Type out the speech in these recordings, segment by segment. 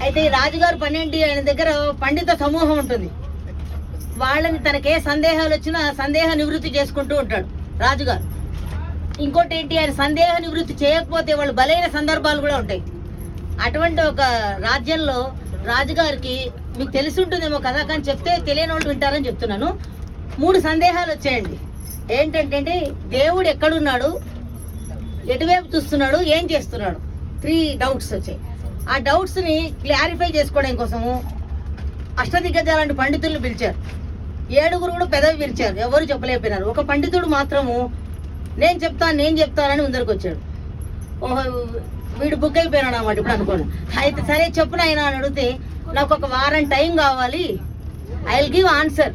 అయితే ఈ రాజుగారు పని ఏంటి, ఆయన దగ్గర పండిత సమూహం ఉంటుంది. వాళ్ళని తనకే సందేహాలు వచ్చినా సందేహ నివృత్తి చేసుకుంటూ ఉంటాడు రాజుగారు. ఇంకోటి ఏంటి, ఆయన సందేహ నివృత్తి చేయకపోతే వాళ్ళు బలైన సందర్భాలు కూడా ఉంటాయి. అటువంటి ఒక రాజ్యంలో రాజుగారికి, మీకు తెలిసి ఉంటుందేమో కదా కానీ చెప్తే తెలియని వాళ్ళు వింటారని చెప్తున్నాను, 3 సందేహాలు వచ్చాయండి. ఏంటంటే దేవుడు ఎక్కడున్నాడు, ఎటువైపు చూస్తున్నాడు, ఏం చేస్తున్నాడు, 3 డౌట్స్ వచ్చాయి. ఆ డౌట్స్ని క్లారిఫై చేసుకోవడం కోసము అష్టదిగ్గజాలంటి పండితులను పిలిచారు. 7 కూడా పెదవి విరిచారు, ఎవరు చెప్పలేకపోయినారు. ఒక పండితుడు మాత్రము నేను చెప్తానని ముందరికి వచ్చాడు. ఓహో, వీడు బుక్ అయిపోయినాడు అన్నమాట ఇప్పుడు అనుకోండి. అయితే సరే చెప్పున ఆయన అని అడిగితే, నాకు ఒక వారం టైం కావాలి, I will give answer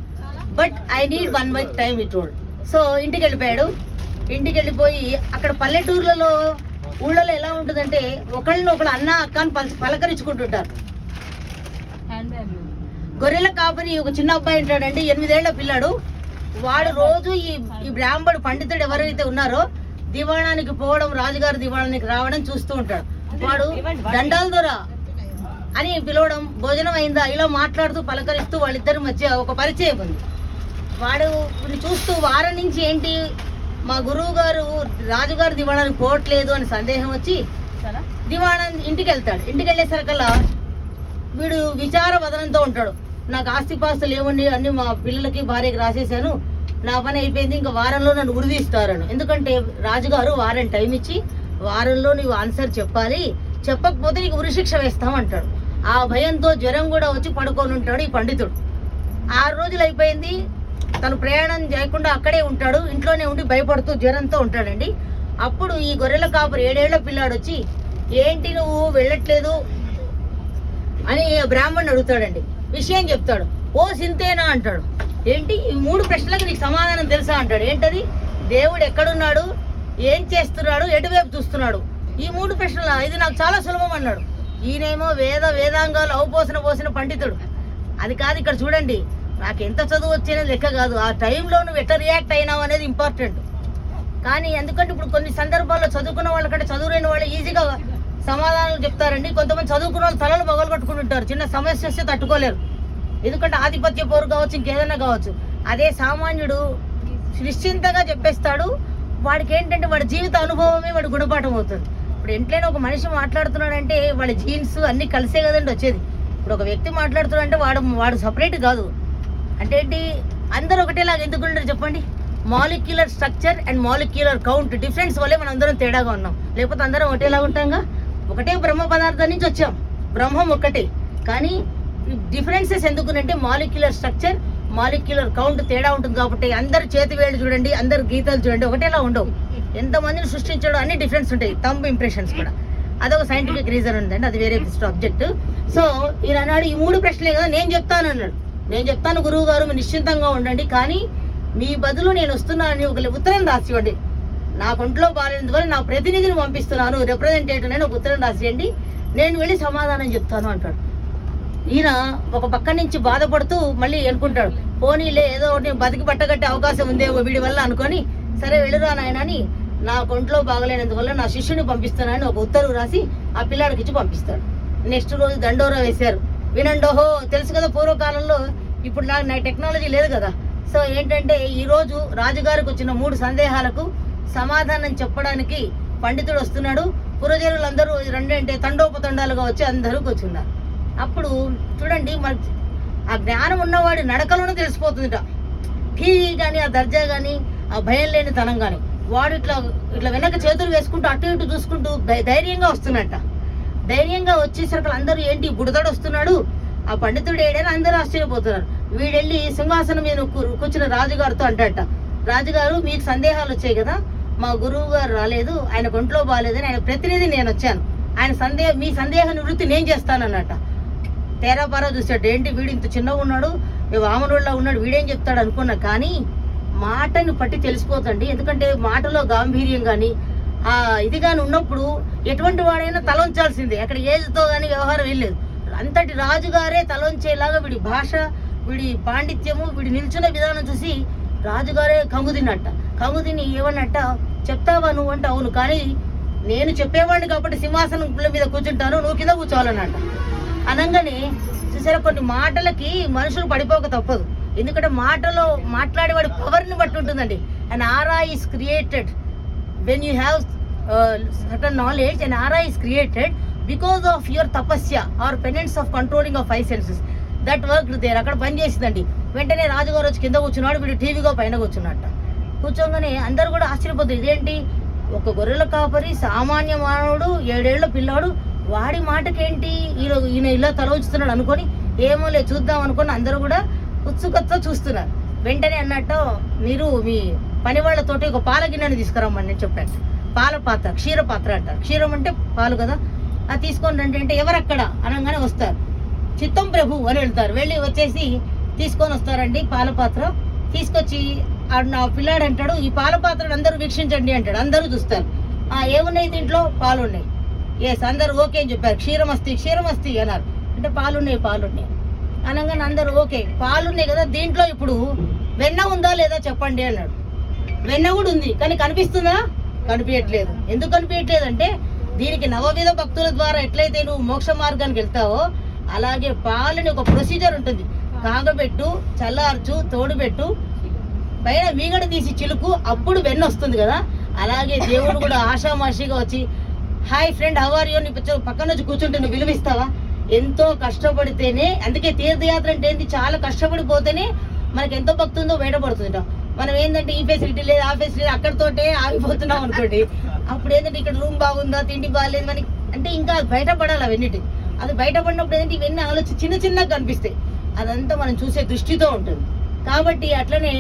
but I need 1 week time it told. So ఇంటికి వెళ్ళిపోయాడు. ఇంటికి వెళ్ళిపోయి అక్కడ పల్లెటూర్లలో ఊళ్ళలో ఎలా ఉంటుందంటే ఒకళ్ళని ఒకళ్ళు అన్న అక్క అని పలకరించుకుంటుంటారు. గొర్రెల కాపరి ఒక చిన్న అబ్బాయి ఉంటాడండి, 8 ఏళ్ల పిల్లాడు. వాడు రోజు ఈ బ్రాహ్మడు పండితుడు ఎవరైతే ఉన్నారో దివాణానికి పోవడం, రాజుగారి దివాణానికి రావడం చూస్తూ ఉంటాడు. వాడు దండాల దొర అని పిలవడం, భోజనం అయిందా ఇలా మాట్లాడుతూ పలకరిస్తూ వాళ్ళిద్దరి మధ్య ఒక పరిచయం ఉంది. వాడు చూస్తూ వారం నుంచి ఏంటి మా గురువు గారు రాజుగారి దివాణానికి పోవట్లేదు అని సందేహం వచ్చి దివాణం ఇంటికి వెళ్తాడు. ఇంటికి వెళ్ళేసరికల్లా వీడు విచార వదనంతో ఉంటాడు. నాకు ఆస్తిపాస్తులు ఏమన్నా అన్ని మా పిల్లలకి భార్యకి రాసేసాను, నా పని అయిపోయింది, ఇంకా వారంలో నన్ను ఉరిదీస్తారని. ఎందుకంటే రాజుగారు వారం టైం ఇచ్చి వారంలో నీవు ఆన్సర్ చెప్పాలి, చెప్పకపోతే నీకు ఉరిశిక్ష వేస్తామంటాడు. ఆ భయంతో జ్వరం కూడా వచ్చి పడుకొని ఉంటాడు ఈ పండితుడు. 6 రోజులు అయిపోయింది, తను ప్రయాణం చేయకుండా అక్కడే ఉంటాడు, ఇంట్లోనే ఉండి భయపడుతూ జ్వరంతో ఉంటాడండి. అప్పుడు ఈ గొర్రెల కాపరి 7 ఏళ్ల పిల్లాడు వచ్చి, ఏంటి నువ్వు వెళ్ళట్లేదు అని బ్రాహ్మణుని అడుగుతాడండి. విషయం చెప్తాడు. ఓ సింతేనా అంటాడు. ఏంటి ఈ 3 ప్రశ్నలకు నీకు సమాధానం తెలుసా అంటాడు. ఏంటది, దేవుడు ఎక్కడున్నాడు, ఏం చేస్తున్నాడు, ఎటువైపు చూస్తున్నాడు, ఈ 3 ప్రశ్నలు, ఇది నాకు చాలా సులభం అన్నాడు. ఈయనేమో వేదాంగాలు అవపోసిన పండితుడు. అది కాదు, ఇక్కడ చూడండి, నాకు ఎంత చదువు వచ్చేది లెక్క కాదు, ఆ టైంలో నువ్వు ఎట్లా రియాక్ట్ అయినావు అనేది ఇంపార్టెంట్. కానీ ఎందుకంటే ఇప్పుడు కొన్ని సందర్భాల్లో చదువుకున్న వాళ్ళకంటే చదువులేని వాళ్ళు ఈజీగా సమాధానాలు చెప్తారండి. కొంతమంది చదువుకున్న వాళ్ళు తలలు పగలు కట్టుకుంటుంటారు, చిన్న సమస్య వస్తే తట్టుకోలేరు. ఎందుకంటే ఆధిపత్య పోరు కావచ్చు, ఇంకేదైనా కావచ్చు. అదే సామాన్యుడు నిశ్చింతగా చెప్పేస్తాడు. వాడికి ఏంటంటే వాడి జీవిత అనుభవమే వాడి గుణపాఠం అవుతుంది. ఇప్పుడు ఎంట్లైనా ఒక మనిషి మాట్లాడుతున్నాడంటే వాళ్ళ జీన్స్ అన్ని కలిసే కదండి వచ్చేది. ఇప్పుడు ఒక వ్యక్తి మాట్లాడుతున్నాడంటే వాడు సపరేట్ కాదు. అంటే ఏంటి, అందరూ ఒకటేలాగా ఎందుకు ఉండరు చెప్పండి. Molecular structure and molecular count difference వల్లే మనం అందరం తేడాగా ఉన్నాం. లేకపోతే అందరం ఒకటేలాగా ఉంటాంగా. ఒకటే బ్రహ్మ పదార్థం నుంచి వచ్చాం, బ్రహ్మం ఒక్కటే. కానీ డిఫరెన్సెస్ ఎందుకునంటే మాలిక్యులర్ స్ట్రక్చర్, మాలిక్యులర్ కౌంట్ తేడా ఉంటుంది. కాబట్టి అందరు చేతి వేళ్ళు చూడండి, అందరు గీతలు చూడండి, ఒకటేలా ఉండవు. ఎంతమందిని సృష్టించడం అన్ని డిఫరెన్స్ ఉంటాయి. థంబ్ ఇంప్రెషన్స్ కూడా అదొక సైంటిఫిక్ రీజన్ ఉందండి, అది వేరే సబ్జెక్ట్. సో ఈయన అన్నాడు, ఈ 3 ప్రశ్నలే కదా నేను చెప్తాను అన్నాడు. నేను చెప్తాను గురువు గారు, మీరు నిశ్చింతంగా ఉండండి, కానీ మీ బదులు నేను వస్తున్నానని ఒక ఉత్తరం రాసివ్వండి. నా ఒంట్లో బాగాలేనందువల్ల నా ప్రతినిధిని పంపిస్తున్నాను, రిప్రజెంటేటివ్ అని ఒక ఉత్తరం రాసివ్వండి, నేను వెళ్ళి సమాధానం చెప్తాను అంటాడు. ఈయన ఒక పక్క నుంచి బాధపడుతూ మళ్ళీ అనుకుంటాడు, పోనీలే ఏదో ఒకటి బతికి పట్టగట్టే అవకాశం ఉందేమో వీడి వల్ల అనుకొని, సరే వెళ్ళురా నాయన అని నా ఒంట్లో బాగలేనందువల్ల నా శిష్యుని పంపిస్తానని ఒక ఉత్తర్వు రాసి ఆ పిల్లాడికి ఇచ్చి పంపిస్తాడు. నెక్స్ట్ రోజు దండోరా వేశారు. వినండి, ఓహో తెలుసు కదా పూర్వకాలంలో, ఇప్పుడు నా టెక్నాలజీ లేదు కదా. సో ఏంటంటే ఈరోజు రాజుగారికి వచ్చిన 3 సందేహాలకు సమాధానం చెప్పడానికి పండితుడు వస్తున్నాడు. పురజనులందరూ రెండంటే తండోపతండాలుగా వచ్చి అందరూ కూర్చున్నారు. అప్పుడు చూడండి, మన ఆ జ్ఞానం ఉన్నవాడి నడకలోనే తెలిసిపోతుందిట. ఠీ కానీ, ఆ దర్జా కానీ, ఆ భయం లేని తనం కానీ. వాడు ఇట్లా వెనక చేతులు వేసుకుంటూ అటు ఇటు చూసుకుంటూ ధైర్యంగా వస్తున్నట్ట. ధైర్యంగా వచ్చేసరికి అందరూ ఏంటి బుడదడు వస్తున్నాడు, ఆ పండితుడు ఏడైనా అందరూ ఆశ్చర్యపోతున్నారు. వీడెళ్ళి సింహాసనం మీద కూర్చున్న రాజుగారితో అంటట, రాజుగారు మీకు సందేహాలు వచ్చాయి కదా, మా గురువు గారు రాలేదు, ఆయన ఒంట్లో బాగాలేదని ఆయన ప్రతినిధి నేను వచ్చాను, ఆయన మీ సందేహ నివృత్తి నేను చేస్తానన్నట. తేరాపారా చూసాడు, ఏంటి వీడు ఇంత చిన్నగా ఉన్నాడు, వామనుడిలా ఉన్నాడు, వీడేం చెప్తాడు అనుకున్నా. కానీ మాటని పట్టి తెలిసిపోతండి. ఎందుకంటే మాటలో గాంభీర్యం కానీ ఇది కానీ ఉన్నప్పుడు ఎటువంటి వాడైనా తలొంచాల్సిందే. అక్కడ ఏజ్తో కానీ వ్యవహారం ఏం లేదు. అంతటి రాజుగారే తలొంచేలాగా వీడి భాష, వీడి పాండిత్యము, వీడి నిల్చున్న విధానం చూసి రాజుగారే కంగుదిన్నట్ట. కంగుదిని ఏమన్నట్ట, చెప్తావా నువ్వు అంటే అవును, కానీ నేను చెప్పేవాడిని కాబట్టి సింహాసనం మీద కూర్చుంటాను, నువ్వు కింద కూర్చోవాలన్నట్ట. అనగానే చూసారా, కొన్ని మాటలకి మనుషులు పడిపోక తప్పదు. ఎందుకంటే మాటలో మాట్లాడేవాడి పవర్ని బట్టి ఉంటుందండి. And aura is created when you have certain knowledge. And aura is created because of your tapasya or penance of controlling of 5 senses. That work there. అక్కడ పని చేసిందండి. వెంటనే రాజుగారు వచ్చి కింద కూర్చున్నాడు, వీడు టీవీగా పైన కూర్చున్నట్ట. కూర్చోగానే అందరూ కూడా ఆశ్చర్యపోతుంది, ఇదేంటి ఒక గొర్రెల కాపరి సామాన్య మానవుడు 7 ఏళ్ల పిల్లాడు, వాడి మాటకేంటి ఈయన ఇలా తల ఉంచుతున్నాడు అనుకొని ఏమో లేదు చూద్దాం అనుకుని అందరూ కూడా ఉత్సుకతతో చూస్తున్నారు. వెంటనే అన్నట్టు, మీరు మీ పని వాళ్ళతోటి ఒక పాల గిన్నెని తీసుకురమ్మని నేను చెప్పాను. పాల పాత్ర, క్షీర పాత్ర అంటారు. క్షీరం అంటే పాలు కదా, అది తీసుకొని రండి అంటే ఎవరక్కడ అనగానే వస్తారు. చిత్తం ప్రభు అని వెళ్తారు. వెళ్ళి వచ్చేసి తీసుకొని వస్తారండి పాల పాత్ర. తీసుకొచ్చి నా పిల్లాడు అంటాడు, ఈ పాల పాత్రను అందరూ వీక్షించండి అంటాడు. అందరూ చూస్తారు. ఏమున్నాయి దీంట్లో? పాలు ఉన్నాయి. ఎస్, అందరూ ఓకే అని చెప్పారు. క్షీరమస్తి అన్నారు. అంటే పాలున్నాయి అనగానే అందరూ ఓకే, పాలున్నాయి కదా, దీంట్లో ఇప్పుడు వెన్న ఉందా లేదా చెప్పండి అన్నాడు. వెన్న కూడా ఉంది, కానీ కనిపిస్తుందా? కనిపించట్లేదు. ఎందుకు కనిపించట్లేదు అంటే, దీనికి నవవిధ భక్తుల ద్వారా ఎట్లయితే నువ్వు మోక్ష మార్గానికి వెళ్తావో అలాగే పాలని ఒక ప్రొసీజర్ ఉంటుంది. కాగబెట్టు, చల్లార్చు, తోడుబెట్టు, పైన మీగడ తీసి చిలుకు, అప్పుడు వెన్న వస్తుంది కదా. అలాగే దేవుడు కూడా ఆషామాషిగా వచ్చి hi friend how are you నీ పక్కన వచ్చి కూర్చుంటే నువ్వు విలువిస్తావా? ఎంతో కష్టపడితేనే, అందుకే తీర్థయాత్ర అంటే ఏంటి, చాలా కష్టపడిపోతేనే మనకి ఎంతో భక్తి ఉందో బయటపడుతుంట. మనం ఏంటంటే ఈ ఫెసిలిటీ లేదు ఆ ఫెసిలిటీ అక్కడితోటే ఆగిపోతున్నాం అనుకోండి. అప్పుడు ఏంటంటే ఇక్కడ రూమ్ బాగుందా, తిండి బాగాలేదు మనకి అంటే ఇంకా బయటపడాలి అవన్నిటి. అది బయటపడినప్పుడు ఏంటంటే ఇవన్నీ ఆలోచన చిన్నగా కనిపిస్తాయి. అదంతా మనం చూసే దృష్టితో ఉంటుంది. కాబట్టి అట్లనే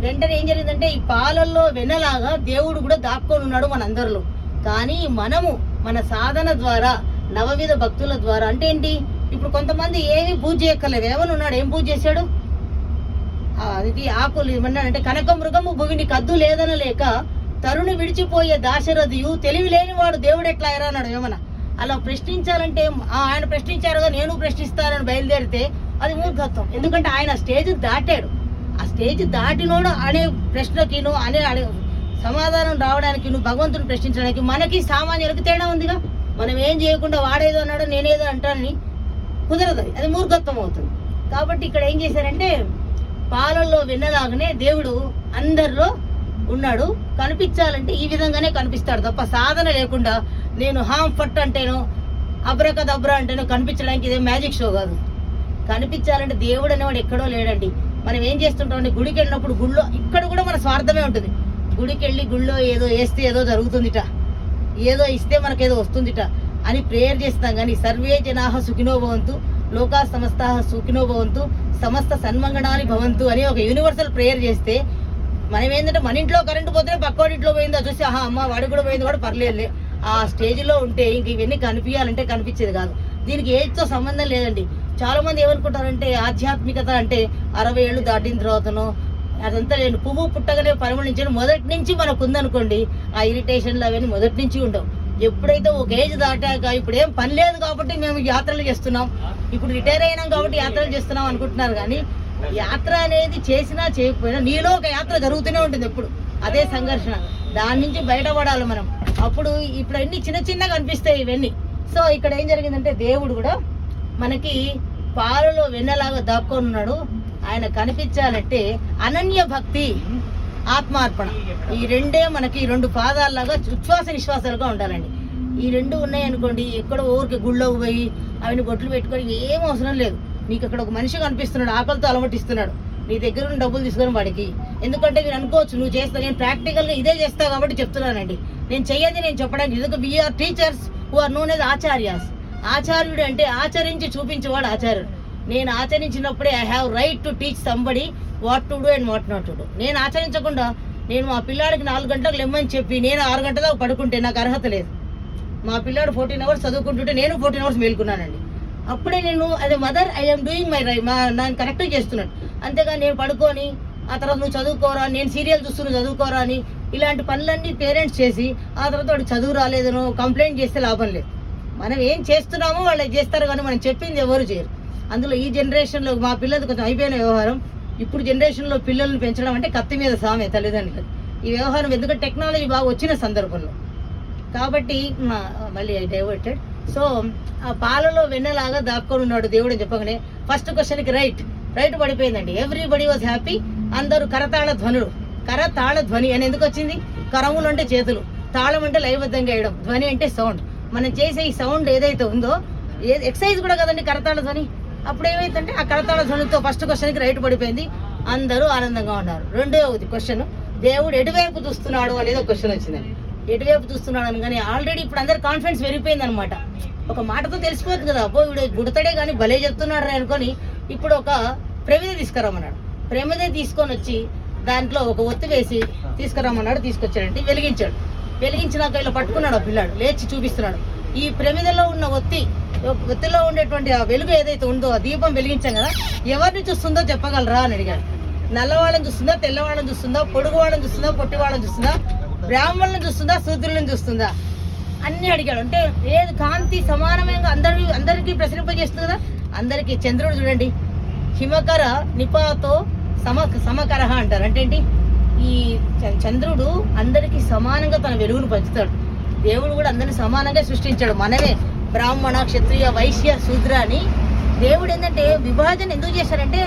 వెంటనే ఏం జరిగిందంటే, ఈ పాలల్లో వెన్నలాగా దేవుడు కూడా దాక్కొని ఉన్నాడు మనందరిలో. కానీ మనము మన సాధన ద్వారా, నవవిధ భక్తుల ద్వారా, అంటే ఏంటి, ఇప్పుడు కొంతమంది ఏమి పూజ చేయక్కర్లేదు. ఏమని ఉన్నాడు, ఏం పూజ చేశాడు? అది ఆకులు ఏమన్నాడంటే, కనక మృగము భూమిని కద్దు లేదన లేక తరుణి విడిచిపోయే దాశరథియు తెలివి లేనివాడు దేవుడు ఎట్లా ఎరా అన్నాడు. ఏమన్నా అలా ప్రశ్నించాలంటే, ఆయన ప్రశ్నించారుగా నేను ప్రశ్నిస్తానని బయలుదేరితే అది మూర్ఖత్వం. ఎందుకంటే ఆయన స్టేజ్ దాటాడు. ఆ స్టేజ్ దాటినోడు అనే ప్రశ్నకి అనే సమాధానం రావడానికి, నువ్వు భగవంతుని ప్రశ్నించడానికి మనకి సామాన్యులకి తేడా ఉందిగా. మనం ఏం చేయకుండా వాడేదో అన్నాడు నేనేదో అంటానని కుదరదు, అది మూర్ఖత్వం అవుతుంది. కాబట్టి ఇక్కడ ఏం చేశారంటే, పాలల్లో వెన్నలాగానే దేవుడు అందరిలో ఉన్నాడు. కనిపించాలంటే ఈ విధంగానే కనిపిస్తాడు తప్ప సాధన లేకుండా నేను హామ్ ఫట్ అంటేనో అబ్రకదబ్రా అంటేనో కనిపించడానికి ఇదే మ్యాజిక్ షో కాదు. కనిపించాలంటే దేవుడు అనేవాడు ఎక్కడో లేడండి. మనం ఏం చేస్తుంటాం, గుడికి వెళ్ళినప్పుడు గుళ్ళో ఇక్కడ కూడా మన స్వార్థమే ఉంటుంది. గుడికి వెళ్ళి గుళ్ళో ఏదో వేస్తే ఏదో జరుగుతుందిట, ఏదో ఇస్తే మనకేదో వస్తుందిట అని ప్రేయర్ చేస్తాం. కానీ సర్వే జనాహ సుఖినో భవంతు, లోకా సమస్త సుఖినో భవంతు, సమస్త సన్మంగళాని భవంతు అని ఒక యూనివర్సల్ ప్రేయర్ చేస్తే మనం ఏంటంటే, మన ఇంట్లో కరెంటు పోతే పక్కోడి ఇంట్లో పోయిందో చూసి అమ్మ వాడికి కూడా పోయింది కూడా పర్లేదులే, ఆ స్టేజ్లో ఉంటే ఇంక ఇవన్నీ కనిపించాలంటే కనిపించేది కాదు. దీనికి ఏజ్తో సంబంధం లేదండి. చాలా మంది ఏమనుకుంటారంటే, ఆధ్యాత్మికత అంటే 60 ఏళ్ళు దాటిన తర్వాతనో అదంతా లేదు. పువ్వు పుట్టగానే పరిమళించడం మొదటి నుంచి మనకు ఉందనుకోండి, ఆ ఇరిటేషన్లు అవన్నీ మొదటి నుంచి ఉండవు. ఎప్పుడైతే ఒక ఏజ్ దాటాక ఇప్పుడు ఏం పని లేదు కాబట్టి మేము యాత్రలు చేస్తున్నాం, ఇప్పుడు రిటైర్ అయినాం కాబట్టి యాత్రలు చేస్తున్నాం అనుకుంటున్నారు. కానీ యాత్ర అనేది చేసినా చేయకపోయినా నీలో ఒక యాత్ర జరుగుతూనే ఉంటుంది ఎప్పుడు. అదే సంఘర్షణ, దాని నుంచి బయటపడాలి మనం. అప్పుడు ఇప్పుడు అన్ని చిన్నగా అనిపిస్తాయి ఇవన్నీ. సో ఇక్కడ ఏం జరిగిందంటే, దేవుడు కూడా మనకి పాలలో వెన్నలాగా దాక్కొని ఉన్నాడు. ఆయన కనిపించాలంటే అనన్య భక్తి, ఆత్మార్పణ, ఈ రెండే మనకి 2 పాదాల్లాగా ఉచ్ఛ్వాస నిశ్వాసాలుగా ఉండాలండి. ఈ 2 ఉన్నాయనుకోండి, ఎక్కడో ఊరికి గుళ్ళోకి పోయి అవన్నీ బొట్లు పెట్టుకొని ఏం అవసరం లేదు. నీకు అక్కడ ఒక మనిషి కనిపిస్తున్నాడు, ఆకలితో అలమటిస్తున్నాడు, నీ దగ్గర ఉన్న డబ్బులు తీసుకొని వాడికి. ఎందుకంటే మీరు అనుకోవచ్చు నువ్వు చేస్తా, నేను ప్రాక్టికల్గా ఇదే చేస్తా కాబట్టి చెప్తున్నానండి. నేను చెయ్యది నేను చెప్పడానికి. ఎందుకంటే we are teachers who are known as acharyas. ఆచార్యుడు అంటే ఆచరించి చూపించేవాడు ఆచార్యుడు. నేను ఆచరించినప్పుడే I have right to teach somebody what to do and what not to do. నేను ఆచరించకుండా నేను మా పిల్లాడికి 4 గంటలకు లెమ్మని చెప్పి నేను 6 గంటల దాకా పడుకుంటే నాకు అర్హత లేదు. మా పిల్లాడు 14 అవర్స్ చదువుకుంటుంటే నేను 14 అవర్స్ మేలుకున్నానండి. అప్పుడే నేను అదే mother I'm doing my right, నేను కరెక్ట్గా చేస్తున్నాను. అంతేగాని నేను పడుకొని ఆ తర్వాత నువ్వు చదువుకోరా, నేను సీరియల్ చూస్తున్నావు చదువుకోరా అని ఇలాంటి పనులన్నీ పేరెంట్స్ చేసి ఆ తర్వాత వాడు చదువు రాలేదనో కంప్లైంట్ చేస్తే లాభం లేదు. మనం ఏం చేస్తున్నామో వాళ్ళు చేస్తారు, కానీ మనం చెప్పింది ఎవరు చేయరు. అందులో ఈ జనరేషన్లో మా పిల్లలది కొంచెం అయిపోయిన వ్యవహారం. ఇప్పుడు జనరేషన్లో పిల్లల్ని పెంచడం అంటే కత్తి మీద సామే తల్లిదండ్రులు ఈ వ్యవహారం. ఎందుకంటే టెక్నాలజీ బాగా వచ్చిన సందర్భంలో. కాబట్టి మళ్ళీ డైవర్టెడ్. సో ఆ పాలలో వెన్నలాగా దాక్కొని ఉన్నాడు దేవుడు అని చెప్పగానే ఫస్ట్ క్వశ్చన్కి రైట్ పడిపోయిందండి. Everybody was happy. అందరూ కరతాళ ధ్వని అని ఎందుకు వచ్చింది? కరములు అంటే చేతులు, తాళం అంటే లయబద్ధంగా వేయడం, ధ్వని అంటే సౌండ్. మనం చేసే ఈ సౌండ్ ఏదైతే ఉందో ఎక్సైజ్ కూడా కదండి కరతాళ ధ్వని. అప్పుడు ఏమైందంటే ఆ కరతాళ ధ్వనితో ఫస్ట్ క్వశ్చన్కి రైట్ పడిపోయింది. అందరూ ఆనందంగా ఉన్నారు. రెండవది క్వశ్చన్, దేవుడు ఎటువైపు చూస్తున్నాడు అనేది ఒక క్వశ్చన్ వచ్చిందండి. ఎటువైపు చూస్తున్నాడు అని కానీ ఆల్రెడీ ఇప్పుడు అందరు కాన్ఫిడెన్స్ పెరిగిపోయింది అనమాట. ఒక మాటతో తెలిసిపోతుంది కదా, అబ్బో వీడు గుడతడే కానీ భలే చెప్తున్నాడు అనుకొని ఇప్పుడు ఒక ప్రమిద తీసుకురమ్మన్నాడు. ప్రమిద తీసుకొని వచ్చి దాంట్లో ఒక ఒత్తి వేసి తీసుకురమ్మన్నాడు. తీసుకొచ్చాడంటే వెలిగించినాక ఇలా పట్టుకున్నాడు ఆ పిల్లాడు, లేచి చూపిస్తున్నాడు. ఈ ప్రమిదలో ఉన్న ఒత్తిలో ఉండేటువంటి ఆ వెలుగు ఏదైతే ఉందో ఆ దీపం వెలిగించాం కదా, ఎవరిని చూస్తుందో చెప్పగలరా అని అడిగాడు. నల్లవాళ్ళని చూస్తుందా, తెల్లవాళ్ళని చూస్తుందా, పొడుగు వాళ్ళని చూస్తుందా, పొట్టి వాళ్ళని చూస్తుందా, బ్రాహ్మణులను చూస్తుందా, శూద్రులను చూస్తుందా అన్ని అడిగాడు. అంటే ఏది కాంతి సమానమైన అందరికీ ప్రసరింపజేస్తుంది కదా. అందరికీ చంద్రుడు చూడండి, హిమకర నిపాతో సమకర అంటారు. అంటే ఏంటి? ఈ చంద్రుడు అందరికీ సమానంగా తన వెలుగును పంచుతాడు. దేవుడు కూడా అందరిని సమానంగా సృష్టించాడు. మనమే బ్రాహ్మణ, క్షత్రియ, వైశ్య, శూద్ర అని దేవుడు ఏంటంటే విభాజన ఎందుకు చేశాడంటే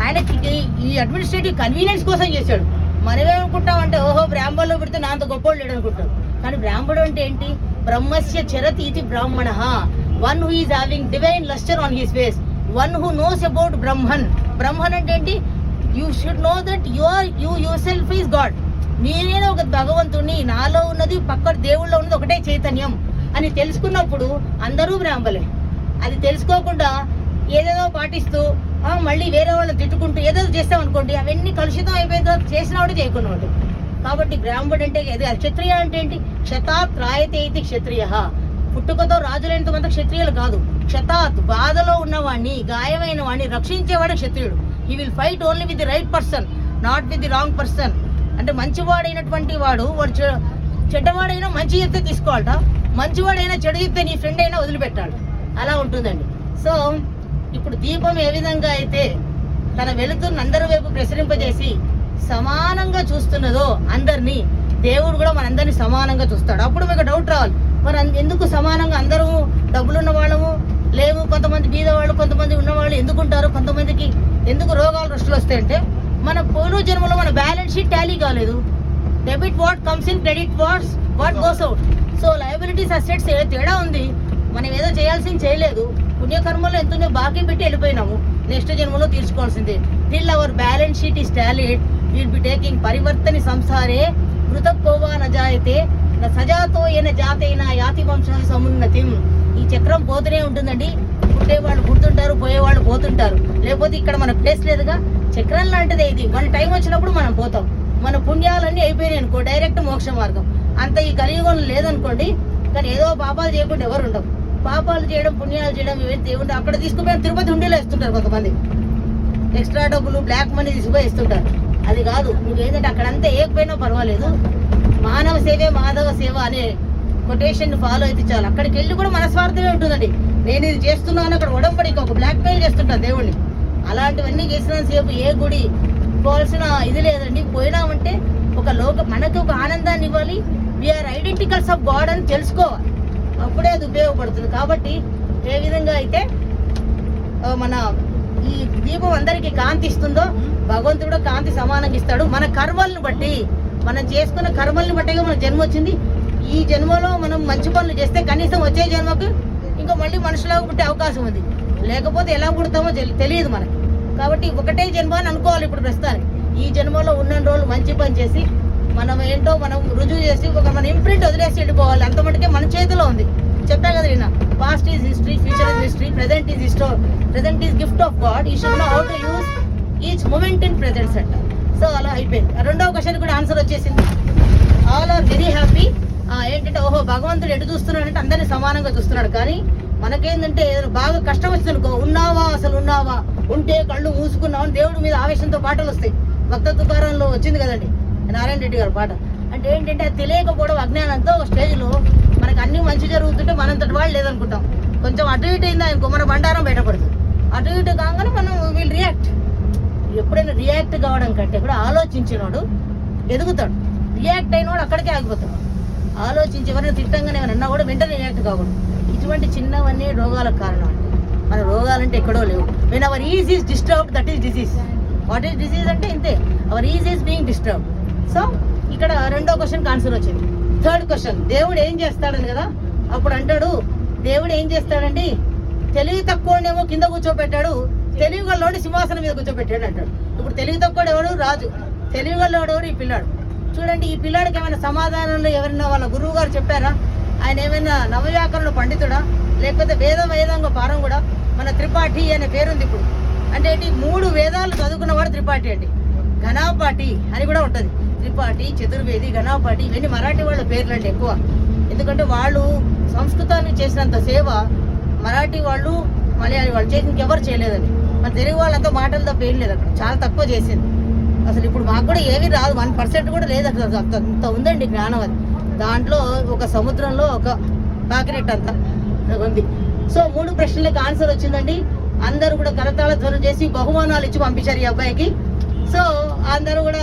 ఆయనకి ఈ అడ్మినిస్ట్రేటివ్ కన్వీనియన్స్ కోసం చేశాడు. మనమేమనుకుంటామంటే ఓహో బ్రాహ్మణులు పెడితే నా అంత గొప్పవాళ్ళు లేడు అనుకుంటాం. కానీ బ్రాహ్మణుడు అంటే ఏంటి? బ్రహ్మస్య చరతి ఇది బ్రాహ్మణ, one who is having divine lustre on his face, one who knows about Brahman. Brahman అంటే ఏంటి? You should know that your self is God. నేనే ఒక భగవంతుడిని, నాలో ఉన్నది పక్క దేవుళ్ళలో ఉన్నది ఒకటే చైతన్యం అని తెలుసుకున్నప్పుడు అందరూ బ్రాహ్మలే. అది తెలుసుకోకుండా ఏదేదో పాటిస్తూ మళ్ళీ వేరే వాళ్ళని తిట్టుకుంటూ ఏదో చేస్తామనుకోండి, అవన్నీ కలుషితం అయిపోయిన తర్వాత చేసినవాడు చేయకున్నవాడు. కాబట్టి బ్రాహ్మణుడు అంటే క్షత్రియ అంటే ఏంటి? క్షతాత్ రాయతే ఇది క్షత్రియ. పుట్టుకతో రాజులైనంత మంది క్షత్రియులు కాదు. క్షతాత్ బాధలో ఉన్నవాడిని, గాయమైన వాడిని రక్షించేవాడు క్షత్రియుడు. He will fight only with the right person, not with the wrong person. అంటే మంచివాడైనటువంటి వాడు చెడ్డవాడైనా మంచి చెప్తే తీసుకోవాలట, మంచివాడైనా చెడు చెప్తే నీ ఫ్రెండ్ అయినా వదిలిపెట్టాలి. అలా ఉంటుందండి. సో ఇప్పుడు దీపం ఏ విధంగా అయితే తన వెలుతురుని అందరి వైపు ప్రసరింపజేసి సమానంగా చూస్తున్నదో అందరినీ, దేవుడు కూడా మనందరినీ సమానంగా చూస్తాడు. అప్పుడు మీకు డౌట్ రావాలి, మరి ఎందుకు సమానంగా అందరూ డబ్బులున్న వాళ్ళము లేవు, కొంతమంది బీదవాళ్ళు, కొంతమంది ఉన్నవాళ్ళు ఎందుకుంటారు, కొంతమందికి ఎందుకు రోగాలు రుష్టులు వస్తాయంటే మన పూర్వ జన్మలో మన బ్యాలెన్స్ షీట్ టాలీ కాలేదు. Debit what comes in, credit what goes out. So liabilities assets తేడా ఉంది. మనం ఏదో చేయాల్సింది చేయలేదు, పుణ్యకర్మలో ఎంతో బాకీ పెట్టి వెళ్ళిపోయినాము, నెక్స్ట్ జన్మలో తీర్చుకోవాల్సిందే. Till our balance sheet is tallied will be taking పరివర్తని సంసారే మృతకోవా నజాయతే సజాతో ఏన జాతైన యాతి వంశం సమున్నతిం. ఈ చక్రం పోతూనే ఉంటుందండి. పుట్టేవాళ్ళు పుడుతుంటారు, పోయేవాళ్ళు పోతుంటారు. లేకపోతే ఇక్కడ మన ప్లేస్ లేదుగా. చక్రం లాంటిదే ఇది. మన టైం వచ్చినప్పుడు మనం పోతాం. మన పుణ్యాలన్నీ అయిపోయినాయి అనుకో, డైరెక్ట్ మోక్ష మార్గం. అంత ఈ కలియుగంలో లేదనుకోండి. కానీ ఏదో పాపాలు చేయకుండా ఎవరు ఉండవు. పాపాలు చేయడం, పుణ్యాలు చేయడం ఇవేంటి దేవుడు అక్కడ తీసుకుపోయిన తిరుపతి హుండీలో ఇస్తుంటారు కొంతమంది. ఎక్స్ట్రా డబ్బులు, బ్లాక్ మనీ తీసుకుపోయి ఇస్తుంటారు. అది కాదు. నువ్వేంటంటే అక్కడంతా ఏకపోయినా పర్వాలేదు, మానవ సేవే మాధవ సేవ అనే కొటేషన్ ఫాలో అయితే చాలు. అక్కడికి వెళ్ళి కూడా మనస్వార్థమే ఉంటుందండి. నేను ఇది చేస్తున్నాను, అక్కడ ఉడంబడికి ఒక బ్లాక్ మెయిల్ చేస్తుంటాను దేవుడిని. అలాంటివన్నీ చేసినంత సేపు ఏ గుడి పోవాల్సిన ఇది లేదండి. పోయినామంటే మనకు ఒక ఆనందాన్ని ఇవ్వాలి. వీఆర్ ఐడెంటికల్స్ ఆఫ్ గాడ్ అని తెలుసుకోవాలి. అప్పుడే అది ఉపయోగపడుతుంది. కాబట్టి ఏ విధంగా అయితే మన ఈ దీపం అందరికీ కాంతి ఇస్తుందో భగవంతుడు కూడా కాంతి సమానంగా ఇస్తాడు. మన కర్మలను బట్టి, మనం చేసుకున్న కర్మల్ని బట్టిగా మన జన్మ వచ్చింది. ఈ జన్మలో మనం మంచి పనులు చేస్తే కనీసం వచ్చే జన్మకు ఇంకా మళ్ళీ మనుషులాగా పుట్టే అవకాశం ఉంది. లేకపోతే ఎలా పుడతామో తెలియదు మనకి. కాబట్టి ఒకటే జన్మ అని అనుకోవాలి. ఇప్పుడు ప్రస్తుతానికి ఈ జన్మలో ఉన్న రోజులు మంచి పని చేసి మనం ఏంటో మనం రుజువు చేసి మన ఇంప్రింట్ వదిలేసి వెళ్ళిపోవాలి. అంత మటుకే మన చేతిలో ఉంది. చెప్పా కదా నేను, past is history, future is history, present is present is gift of God. You should know how to use each moment in presents అంట. సో అలా అయిపోయింది. రెండవ క్వశ్చన్ కూడా ఆన్సర్ వచ్చేసింది. All are very happy. ఏంటంటే ఓహో భగవంతుడు ఎటు చూస్తున్నాడు అంటే అందరినీ సమానంగా చూస్తున్నాడు. కానీ మనకేంటంటే బాగా కష్టం వచ్చింది అనుకో, ఉన్నావా అసలు ఉన్నావా, ఉంటే కళ్ళు మూసుకున్నావు అని దేవుడి మీద ఆవేశంతో పాటలు వస్తాయి. భక్త తుకారంలో వచ్చింది కదండి నారాయణ రెడ్డి గారి పాట. అంటే ఏంటంటే అది తెలియకపోవడం, అజ్ఞానంతో ఒక స్టేజ్లో మనకు అన్ని మంచి జరుగుతుంటే మనంతటి వాళ్ళు లేదనుకుంటాం. కొంచెం అటు ఇటు అయిందా ఇంకో మన బండారం బయటపడుతుంది. అటు ఇటు కాగానే మనం వీల్ రియాక్ట్. ఎప్పుడైనా రియాక్ట్ కావడం కంటే కూడా ఆలోచించినోడు ఎదుగుతాడు. రియాక్ట్ అయినోడు అక్కడికే ఆగిపోతాడు. ఆలోచించి ఎవరైనా తిట్టంగానే ఏమైనా అన్నా కూడా వెంటనే రియాక్ట్ కాకూడదు. ఇటువంటి చిన్నవన్నీ రోగాలకు కారణం అండి. మన రోగాలంటే ఎక్కడో లేవు. When our ease is disturbed, that is disease. What is disease అంటే ఇంతే, our ease is being disturbed. So ఇక్కడ రెండో క్వశ్చన్కి ఆన్సర్ వచ్చింది. థర్డ్ క్వశ్చన్, దేవుడు ఏం చేస్తాడని కదా. అప్పుడు అంటాడు, దేవుడు ఏం చేస్తాడండి, తెలివి తక్కువనేమో కింద కూర్చోబెట్టాడు, తెలివి గల్లోడు సింహాసనం మీద కూర్చోబెట్టాడు అంటాడు. ఇప్పుడు తెలివి తక్కువ ఎవడు? రాజు. తెలివి గల్లోడు ఎవరు? ఈ పిల్లాడు. చూడండి, ఈ పిల్లాడికి ఏమైనా సమాధానంలో ఎవరైనా వాళ్ళ గురువు గారు చెప్పారా? ఆయన ఏమైనా నవవ్యాకరణ పండితుడా, లేకపోతే వేదాంగ పారం కూడా? మన త్రిపాఠి అనే పేరుంది ఇప్పుడు. అంటే ఏంటి? 3 వేదాలు చదువుకున్నవాడు త్రిపాఠి అండి. ఘనాపాఠి అని కూడా ఉంటుంది. త్రిపాఠి, చతుర్వేది, ఘనాపాఠి ఇవన్నీ మరాఠీ వాళ్ళ పేర్లు అండి ఎక్కువ. ఎందుకంటే వాళ్ళు సంస్కృతానికి చేసినంత సేవ మరాఠీ వాళ్ళు, మలయాళీ వాళ్ళు చేసి ఇంకెవరు చేయలేదని. మన తెలుగు వాళ్ళంతా మాటలు తప్ప ఏం లేదు అక్కడ, చాలా తక్కువ చేసింది. అసలు ఇప్పుడు మాకు కూడా ఏమీ రాదు, 1% కూడా లేదు అసలు. అంత ఉందండి జ్ఞానం. అది దాంట్లో ఒక సముద్రంలో ఒక కాకిరెట్ అంతా ఉంది. సో 3 ప్రశ్నలకు ఆన్సర్ వచ్చిందండి. అందరూ కూడా కరతాళ ధ్వనులు చేసి బహుమానాలు ఇచ్చి పంపించారు ఈ అబ్బాయికి. సో అందరూ కూడా